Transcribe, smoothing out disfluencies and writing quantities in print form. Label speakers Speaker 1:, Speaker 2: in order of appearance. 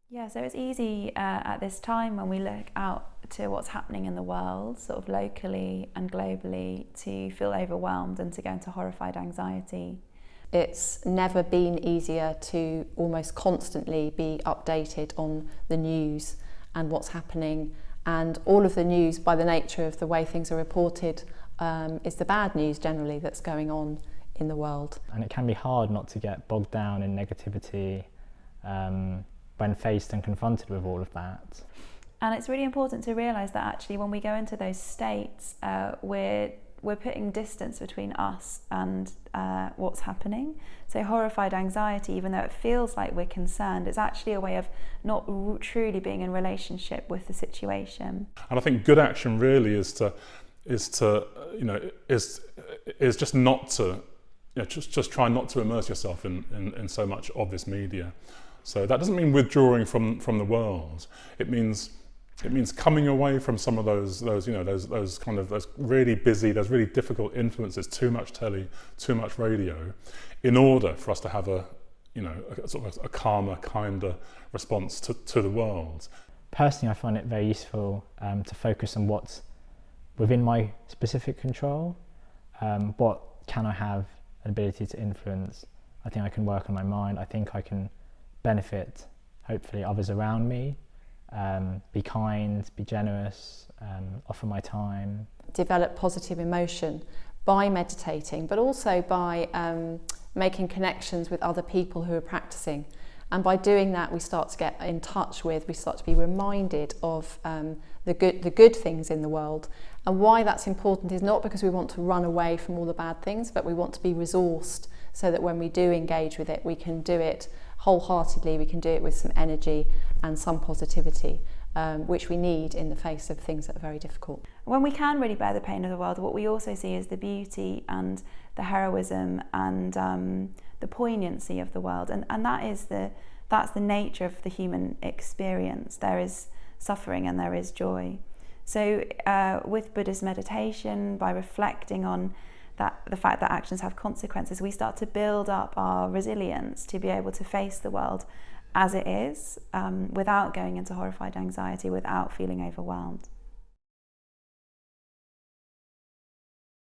Speaker 1: Yeah, so it's easy at this time when we look out to what's happening in the world, sort of locally and globally, to feel overwhelmed and to go into horrified anxiety.
Speaker 2: It's never been easier to almost constantly be updated on the news and what's happening, and all of the news, by the nature of the way things are reported, is the bad news generally that's going on in the world.
Speaker 3: And it can be hard not to get bogged down in negativity when faced and confronted with all of that.
Speaker 1: And it's really important to realise that actually when we go into those states, we're putting distance between us and what's happening. So horrified anxiety, even though it feels like we're concerned, it's actually a way of not truly being in relationship with the situation.
Speaker 4: And I think good action really is just not to, just try not to immerse yourself in so much of this media. So that doesn't mean withdrawing from the world. It means coming away from some of those really busy, those really difficult influences, too much telly, too much radio, in order for us to have a calmer, kinder response to the world.
Speaker 3: Personally, I find it very useful to focus on what's within my specific control. What can I have an ability to influence? I think I can work on my mind. I think I can benefit, hopefully, others around me. Be kind, be generous, offer my time.
Speaker 2: Develop positive emotion by meditating, but also by making connections with other people who are practicing. And by doing that, we start to get in touch with, we start to be reminded of the good things in the world. And why that's important is not because we want to run away from all the bad things, but we want to be resourced so that when we do engage with it, we can do it wholeheartedly, we can do it with some energy and some positivity, which we need in the face of things that are very difficult.
Speaker 1: When we can really bear the pain of the world, what we also see is the beauty and the heroism and the poignancy of the world, and that's the nature of the human experience. There is suffering and there is joy. So with Buddhist meditation, by reflecting on the fact that actions have consequences, we start to build up our resilience to be able to face the world as it is, without going into horrified anxiety, without feeling overwhelmed.